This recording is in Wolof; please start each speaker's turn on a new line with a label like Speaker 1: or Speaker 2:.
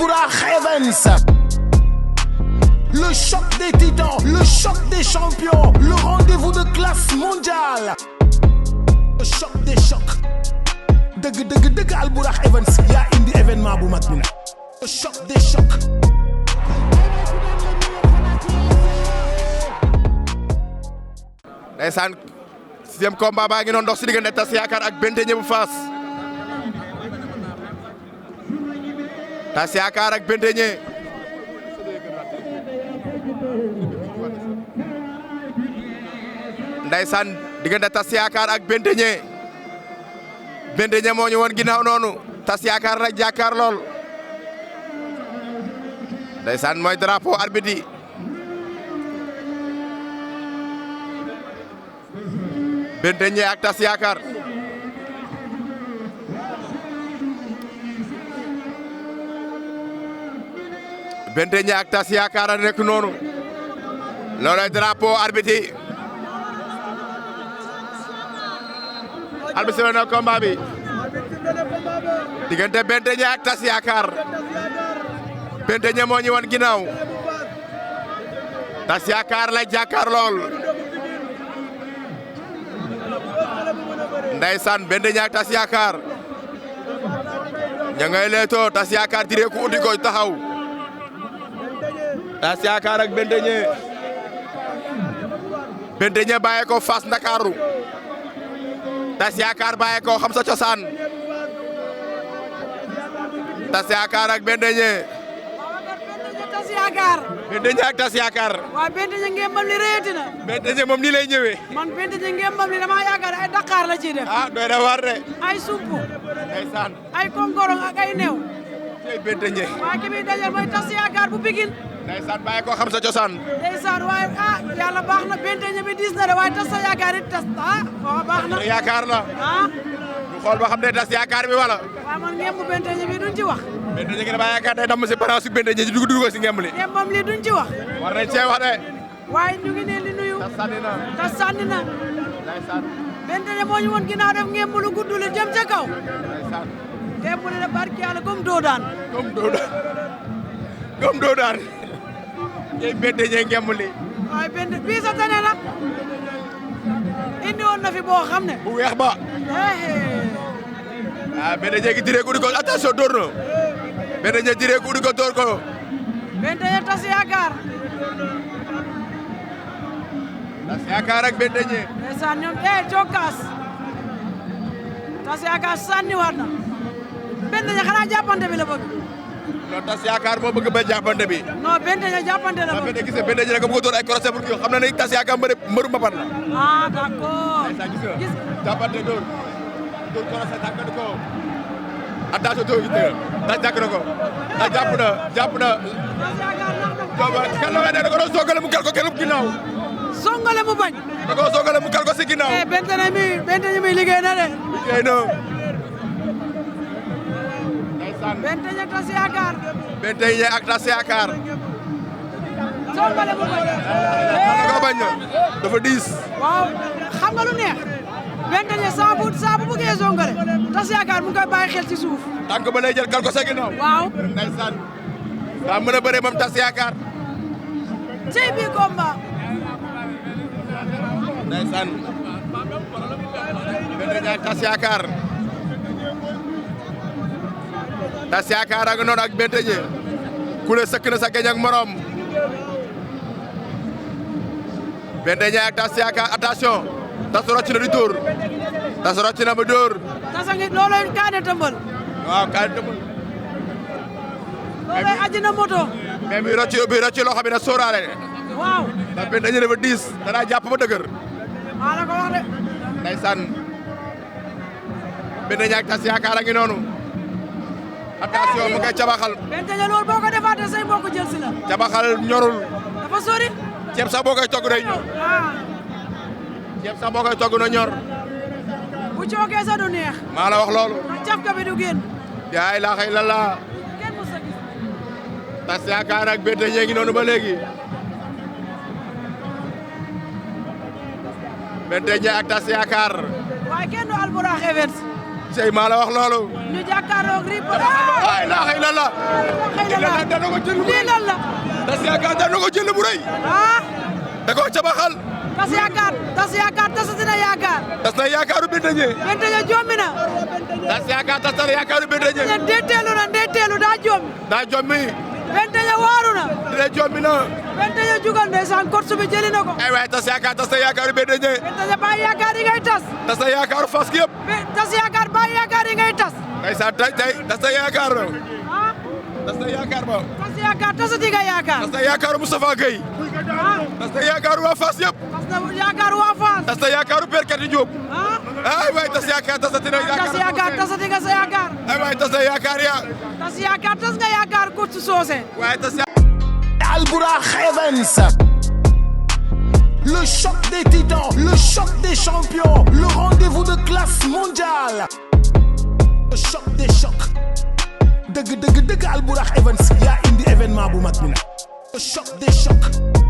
Speaker 1: ALBOURAKH Events. Le choc des titans, le choc des champions, le rendez-vous de classe mondiale. Le choc des chocs. Deug ALBOURAKH Events yaa indi événement bu mag bi nag. Le choc des chocs.
Speaker 2: Ndeysaan 6e combat baa ngi noonu dox si diggante Tass Yaakar ak Bentégné bu Fass. Tass Yaakar ak Bentégné. Ndeysaan diggante Tass Yaakar ak Bentégné. Bentégné moo ñu woon ginnaaw noonu Tass Yaakar la jàkkaar lool. Ndeysaan mooy drapeau arbitre yi. Bentégné ak Tass Yaakar. Bentégné ak Tass Yaakar a nekk noonu. loolay drapeau arbitre yi. arbitre sifflé na combat bi. diggante Bentégné ak Tass Yaakar. Bentégné moo ñu wan ginnaaw. Tass Yaakar lay jàkkaar lool. Ndeysaan Bentégné ak Tass Yaakar. ña ngay leetoo Tass Yaakar tiré ku uddi ko taxaw. Tass Yaakar ak Bentégné. Bentégné bàyyi ko Fass Ndakaaru. Tass Yaakar bàyyi ko xam sa cosaan. Tass Yaakar ak Bentégné.
Speaker 3: Tass Yaakar.
Speaker 2: Bentégné ak Tass Yaakar.
Speaker 3: waaw Bentégné ngembam li réyati na.
Speaker 2: Bentégné moom nii lay ñëwee.
Speaker 3: man Bentégné ngembam li dama yaakaar ay Dakar la ciy def.
Speaker 2: ah doy na war de.
Speaker 3: ay sumpu.
Speaker 2: Ndeysaan.
Speaker 3: ay kongorong ak ay new.
Speaker 2: tey Bentégné.
Speaker 3: waaye ki muy dajal mooy Tass Yaakar bu Pikine.
Speaker 2: Ndeysaan bàyyi ko xam sa cosaan.
Speaker 3: ndeysaan waaye yàlla baax na Bentégné bi diis na de waaye Tass Yaakar it tas waaw baax na.
Speaker 2: Yaakaar la. ñu xool ba xam ne Tass Yaakar bi wala.
Speaker 3: waaw man ngembu Bentégné bi duñ ci wax.
Speaker 2: Bentégné gi dama yaakaar day damm si balance su Bentégné ji dugg ko si ngemb li.
Speaker 3: ngembam li duñ ci wax.
Speaker 2: war nañ cee wax de.
Speaker 3: waaye ñu ngi ne li nuyu.
Speaker 2: Tass sànni na.
Speaker 3: Tass sànni na.
Speaker 2: Ndeysaan.
Speaker 3: Bentégné moo ñu woon ginnaaw def ngemb lu gudd lu jëm ca kaw.
Speaker 2: Ndeysaan.
Speaker 3: ngemb li de barki yàlla comme doo daan.
Speaker 2: comme doo daan. tey Bentégné ngemb li.
Speaker 3: waaye bii sa tane na. indi woon na fi boo xam ne.
Speaker 2: bu weex ba. Bentégné gi tiré ko di ko attention door na. Bentégné tiré ko di ko door ko.
Speaker 3: Bentégné Tass Yaakar.
Speaker 2: Tass Yaakar ak Bentégné.
Speaker 3: ndeysaan ñoom cokkaas. Tass Yaakar sànniwaat na. Bentégné xanaa jàppante bi la bëgg.
Speaker 2: non Tass Yaakar moo bëgg ba jàppante bi.
Speaker 3: non Bentégné jàppante la bëgg.
Speaker 2: Bentégné gis nga Bentégné rek bëgg a door ay crochet pour xam na ne Tass Yaakar mbëru mbapat la.
Speaker 3: d'accord.
Speaker 2: gis nga jàppante door crochet tàggatu ko. attention doo gis nga Tass jàpp na ko. Tass jàpp na.
Speaker 3: Tass Yaakar nax na ko.
Speaker 2: kan la nga ne da ko doon songale mu kal ko kenn ginnaaw.
Speaker 3: songale mu bañ.
Speaker 2: da ko songale mu kal ko si ginnaaw.
Speaker 3: Bentégné mi liggéey na de.
Speaker 2: liggéey na. ndeysaan.
Speaker 3: Bentégné Tass Yaakar.
Speaker 2: Bentégné ak Tass Yaakar.
Speaker 3: songale mu bañ.
Speaker 2: da ko bañ na dafa diis.
Speaker 3: waaw xam nga lu neex. Bentégné saa bu bëggee songale. Tass Yaakar mu ngi koy bàyyi xel ci suuf.
Speaker 2: tànk ba lay jël kal ko sa ginnaaw.
Speaker 3: waaw.
Speaker 2: ndeysaan. daa mën a bëree moom Tass Yaakar.
Speaker 3: ci bi combat.
Speaker 2: ndeysaan. Bentégné ak Tass Yaakar. Tass Yaakar ak noonu ak Bentégné. ku ne sëkk na sa geñ ak morom. Bentégné ak Tass Yaakar attention. Tass rocc na di dóor. Tass rocc na ba dóor.
Speaker 3: Tass a ngi loolooy kaane tëmbal.
Speaker 2: waaw kaay tëmbal.
Speaker 3: loolooy aji na moto.
Speaker 2: mais bi rocc loxo bi na sóoraale.
Speaker 3: waaw.
Speaker 2: ndax Bentégné dafa diis. danaa jàpp ba dëgër.
Speaker 3: maa la ko wax de.
Speaker 2: ndeysaan. Bentégné ak Tass Yaakar a ngi noonu. attention mu koy cabaxal.
Speaker 3: Bentégné loolu boo ko defaatee say mbokk jël si la.
Speaker 2: cabaxal ñorul.
Speaker 3: dafa sori.
Speaker 2: ceeb sax boo koy togg day ñor. ceeb sax boo koy togg na ñor.
Speaker 3: bu cookee sa du neex.
Speaker 2: maa la wax loolu.
Speaker 3: ndax cafka bi du génn.
Speaker 2: yaa ilaaha illallah.
Speaker 3: kenn mu sa gis.
Speaker 2: Tass Yaakar ak Bentégné ngi noonu ba léegi. Bentégné ak Tass Yaakar.
Speaker 3: waaye kenn du ALBOURAKH Events.
Speaker 2: sey maa la wax loolu.
Speaker 3: ñu jàkkaarloog RIP.
Speaker 2: laa ilaaha illallah.
Speaker 3: la
Speaker 2: daan na ko jël bu
Speaker 3: lii
Speaker 2: rëy
Speaker 3: lan la
Speaker 2: Tass Yaakar daan na ko jël bu rëy
Speaker 3: ah
Speaker 2: da koo cabaxal
Speaker 3: Tass Yaakar tasati na Yaakar
Speaker 2: tas na yaakaaru Bentégné
Speaker 3: Bentégné jommi na
Speaker 2: Tass Yaakar tas na yaakaaru Bentégné
Speaker 3: ndeeteelu daa jommi
Speaker 2: daa jommi
Speaker 3: Bentégné waaru na
Speaker 2: dina jommi na
Speaker 3: Bentégné jugal ndeysaan course bi jëli na ko
Speaker 2: ay waay Tass Yaakar tas na yaakaaru Bentégné
Speaker 3: Bentégné bàyyi yaakaar yi ngay tas
Speaker 2: tas na yaakaaru fas gi yëpp
Speaker 3: Tass Yaakar bàyyi yaakaar yi ngay tas
Speaker 2: ndeysaan tey tas na yaakaar
Speaker 3: ah
Speaker 2: tas na yaakaar ba
Speaker 3: Tass Yaakar tasati nga yaakaar
Speaker 2: tas na yaakaaru Moustapha Gueye
Speaker 3: ah
Speaker 2: tas na yaakaaru waa Fass yëpp
Speaker 3: tas na yaakaar waa Fass
Speaker 2: tas na yaakaaru Perkati Diop
Speaker 3: ah
Speaker 2: ay waay Tass Yaakar tasati na
Speaker 3: Tass Yaakar tasati nga sa yaakaar
Speaker 2: ay waay tas na yaakaar ya
Speaker 3: Tass Yaakar tas nga yaakaar coach Socé
Speaker 2: waay tas
Speaker 1: ALBOURAKH Events. Le choc des titans, le choc des champions, le rendez-vous de classe mondiale. Le choc des chocs. Deug ALBOURAKH Events yaa indi événement bu mag bi nag. Le choc des chocs.